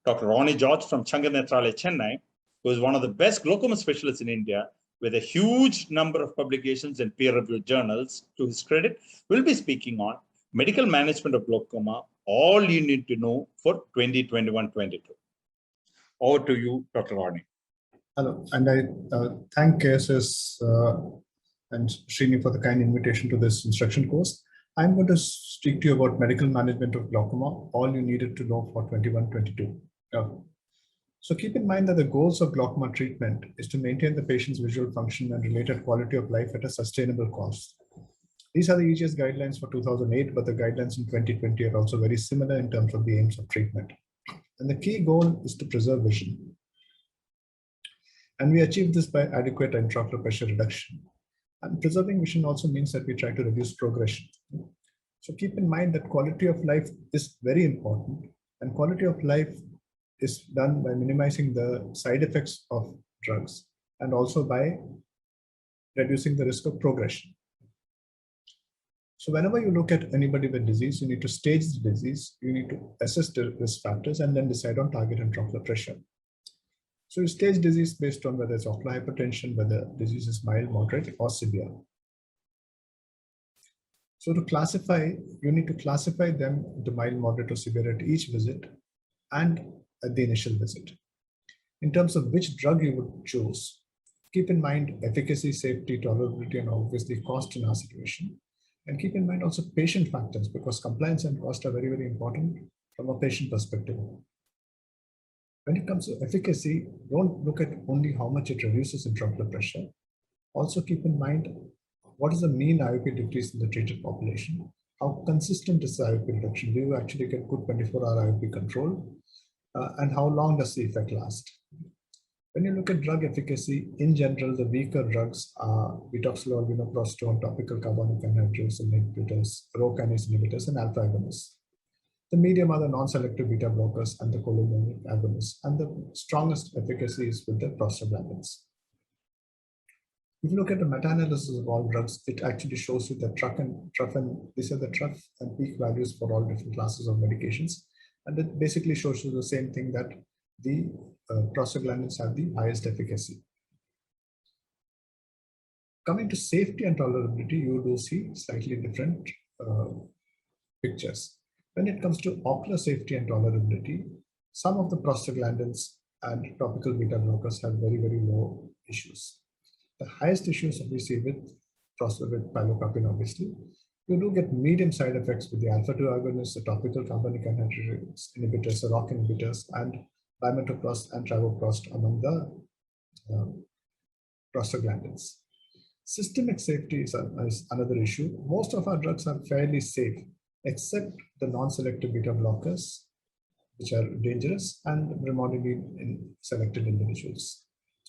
Dr. Ronnie from Changanetrale, Chennai, who is one of the best glaucoma specialists in India with a huge number of publications in peer-reviewed journals. To his credit, will be speaking on medical management of glaucoma, all you need to know for 2021-22. Over to you, Dr. Ronnie. Hello, and I thank KSS and Srini for the kind invitation to this instruction course. I'm going to speak to you about medical management of glaucoma, all you needed to know for 21-22. So keep in mind that the goals of glaucoma treatment is to maintain the patient's visual function and related quality of life at a sustainable cost. These are the easiest guidelines for 2008, but the guidelines in 2020 are also very similar in terms of the aims of treatment. And the key goal is to preserve vision. And we achieve this by adequate intraocular pressure reduction. And preserving vision also means that we try to reduce progression. So keep in mind that quality of life is very important, and quality of life is done by minimizing the side effects of drugs and also by reducing the risk of progression. So whenever you look at anybody with disease, you need to stage the disease, you need to assess the risk factors, and then decide on target intraocular pressure. So you stage disease based on whether it's ocular hypertension, whether disease is mild, moderate, or severe. So to classify, you need to classify them into mild, moderate, or severe at each visit and at the initial visit. In terms of which drug you would choose, keep in mind efficacy, safety, tolerability, and obviously cost in our situation. And keep in mind also patient factors, because compliance and cost are very, very important from a patient perspective. When it comes to efficacy, don't look at only how much it reduces intraocular pressure. Also keep in mind what is the mean IOP decrease in the treated population. How consistent is the IOP reduction? Do you actually get good 24-hour IOP control? And how long does the effect last? When you look at drug efficacy, in general, the weaker drugs are betoxolol, vinoprostone, topical carbonic anhydrase inhibitors, rho kinase inhibitors, and alpha agonists. The medium are the non-selective beta blockers and the cholinergic agonists, and the strongest efficacy is with the prostaglandins. If you look at the meta-analysis of all drugs, it actually shows you that these are the trough and peak values for all different classes of medications. And it basically shows you the same thing, that the prostaglandins have the highest efficacy. Coming to safety and tolerability, you do see slightly different pictures. When it comes to ocular safety and tolerability, some of the prostaglandins and topical beta blockers have very, very low issues. The highest issues that we see with pilocarpine, obviously, you do get medium side effects with the alpha-2 agonists, the topical carbonic anhydrase inhibitors, the ROCK inhibitors, and bimetoprost and travoprost among the prostaglandins. Systemic safety is another issue. Most of our drugs are fairly safe, except the non-selective beta blockers, which are dangerous, and brimonidine in selected individuals.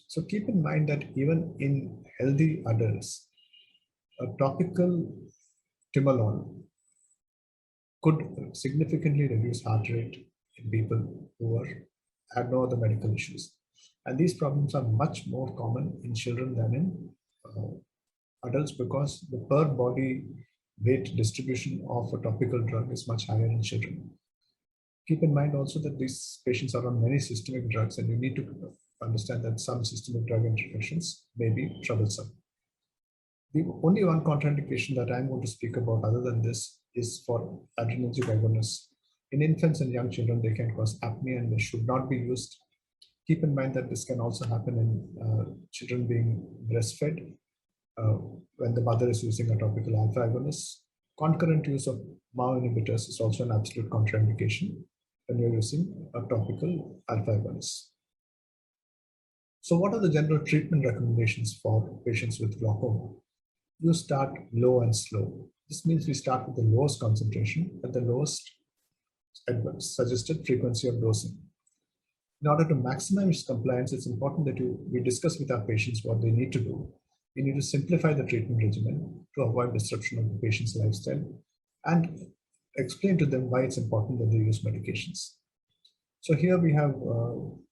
So keep in mind that even in healthy adults, a topical timolol could significantly reduce heart rate in people who had no other medical issues. And these problems are much more common in children than in adults, because the per body weight distribution of a topical drug is much higher in children. Keep in mind also that these patients are on many systemic drugs, and you need to understand that some systemic drug interactions may be troublesome. The only one contraindication that I'm going to speak about other than this is for adrenergic agonists. In infants and young children, they can cause apnea and they should not be used. Keep in mind that this can also happen in children being breastfed when the mother is using a topical alpha agonist. Concurrent use of MAO inhibitors is also an absolute contraindication when you're using a topical alpha agonist. So what are the general treatment recommendations for patients with glaucoma? You start low and slow. This means we start with the lowest concentration at the lowest suggested frequency of dosing. In order to maximize compliance, it's important that we discuss with our patients what they need to do. We need to simplify the treatment regimen to avoid disruption of the patient's lifestyle and explain to them why it's important that they use medications. So here we have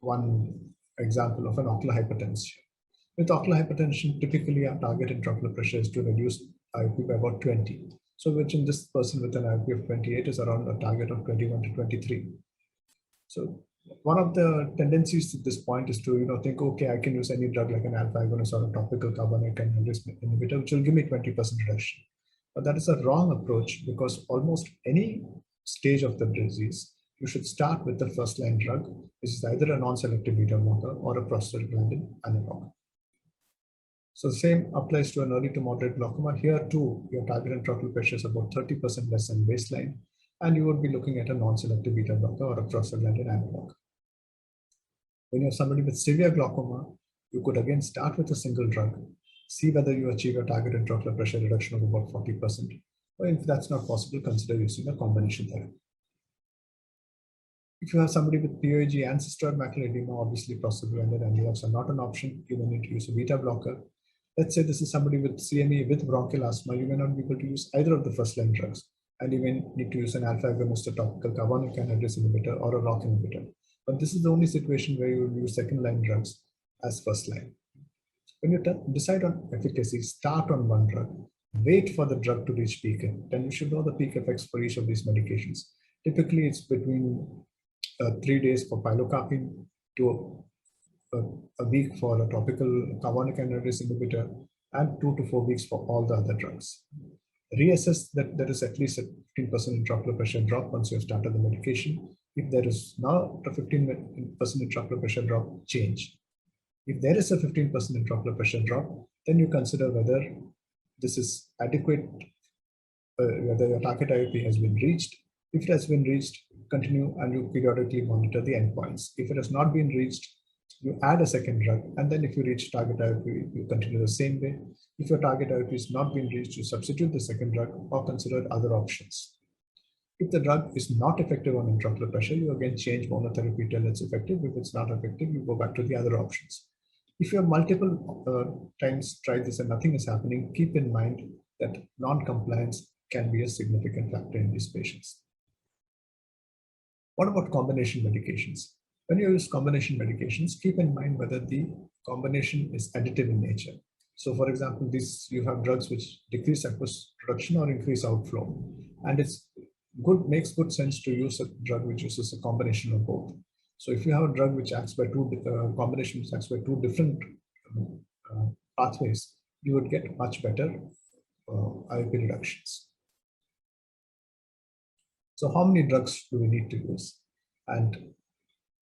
one example of an ocular hypertension. With ocular hypertension, typically our target intraocular pressure is to reduce IOP by about 20. So which in this person with an IOP of 28 is around a target of 21 to 23. So One of the tendencies at this point is to think, okay, I can use any drug like an alpha agonist or a topical carbonic anhydrase inhibitor, which will give me 20% reduction. But that is a wrong approach, because almost any stage of the disease, you should start with the first line drug, which is either a non-selective beta blocker or a prostaglandin analog. So the same applies to an early to moderate glaucoma. Here too, your target intraocular pressure is about 30% less than baseline, and you would be looking at a non-selective beta blocker or a prostaglandin analog. When you have somebody with severe glaucoma, you could again start with a single drug, see whether you achieve a target intraocular pressure reduction of about 40%. Or if that's not possible, consider using a combination therapy. If you have somebody with POAG and cystoid macular edema, obviously prostaglandin analogs are not an option. You will need to use a beta blocker. Let's say this is somebody with CME with bronchial asthma. You may not be able to use either of the first line drugs, and you may need to use an alpha agonist, a topical carbonic anhydrase inhibitor, or a ROCK inhibitor. But this is the only situation where you will use second line drugs as first line. When you decide on efficacy, start on one drug, wait for the drug to reach peak, then you should know the peak effects for each of these medications. Typically, it's between 3 days for pilocarpine to a week for a topical carbonic anhydrase inhibitor, and 2 to 4 weeks for all the other drugs. Reassess that there is at least a 15% intraocular pressure drop once you have started the medication. If there is not a 15% intraocular pressure drop, change. If there is a 15% intraocular pressure drop, then you consider whether this is adequate, whether your target IOP has been reached. If it has been reached, continue and you periodically monitor the endpoints. If it has not been reached, you add a second drug, and then if you reach target IOP, you continue the same way. If your target IOP is not being reached, you substitute the second drug or consider other options. If the drug is not effective on intraocular pressure, you again change monotherapy till it's effective. If it's not effective, you go back to the other options. If you have multiple times tried this and nothing is happening, keep in mind that non-compliance can be a significant factor in these patients. What about combination medications? When you use combination medications, keep in mind whether the combination is additive in nature. So for example, you have drugs which decrease aqueous production or increase outflow. And makes good sense to use a drug which uses a combination of both. So if you have a drug which acts by combination which acts by two different pathways, you would get much better IOP reductions. So how many drugs do we need to use? And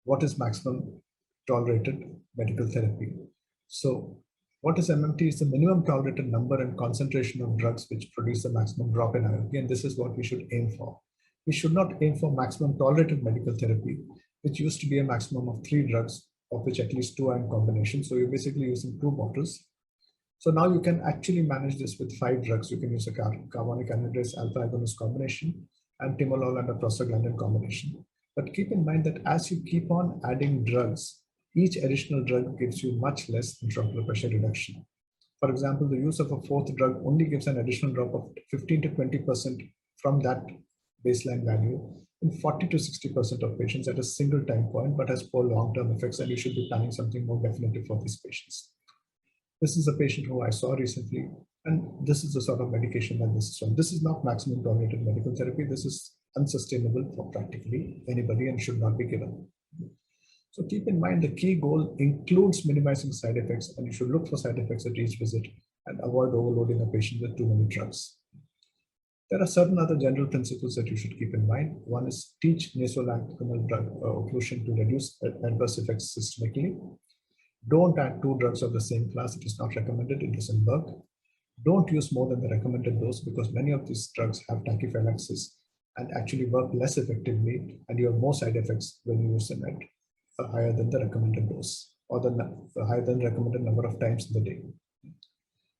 what is maximum tolerated medical therapy? So what is MMT? Is the minimum tolerated number and concentration of drugs which produce the maximum drop in IOP, and this is what we should aim for. We should not aim for maximum tolerated medical therapy, which used to be a maximum of 3 drugs, of which at least 2 are in combination. So you're basically using 2 bottles. So now you can actually manage this with 5 drugs. You can use a carbonic anhydrase alpha agonist combination and timolol and a prostaglandin combination. But keep in mind that as you keep on adding drugs, each additional drug gives you much less intraocular pressure reduction. For example, the use of a 4th drug only gives an additional drop of 15 to 20% from that baseline value in 40 to 60% of patients at a single time point, but has poor long-term effects, and you should be planning something more definitive for these patients. This is a patient who I saw recently, and this is the sort of medication that this is on. This is not maximum tolerated medical therapy. This is unsustainable for practically anybody and should not be given. So keep in mind the key goal includes minimizing side effects, and you should look for side effects at each visit and avoid overloading a patient with too many drugs. There are certain other general principles that you should keep in mind. One is teach nasolacrimal drug occlusion to reduce adverse effects systemically. Don't add 2 drugs of the same class. It is not recommended. It doesn't work. Don't use more than the recommended dose, because many of these drugs have tachyphylaxis and actually work less effectively, and you have more side effects when you use them at higher than the recommended dose or the higher than recommended number of times in the day.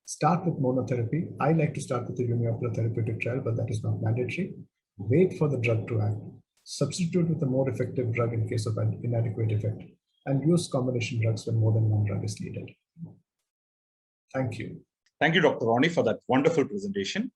Start with monotherapy. I like to start with the unilateral therapeutic trial, but that is not mandatory. Wait for the drug to act. Substitute with a more effective drug in case of an inadequate effect, and use combination drugs when more than one drug is needed. Thank you. Thank you, Dr. Ronnie, for that wonderful presentation.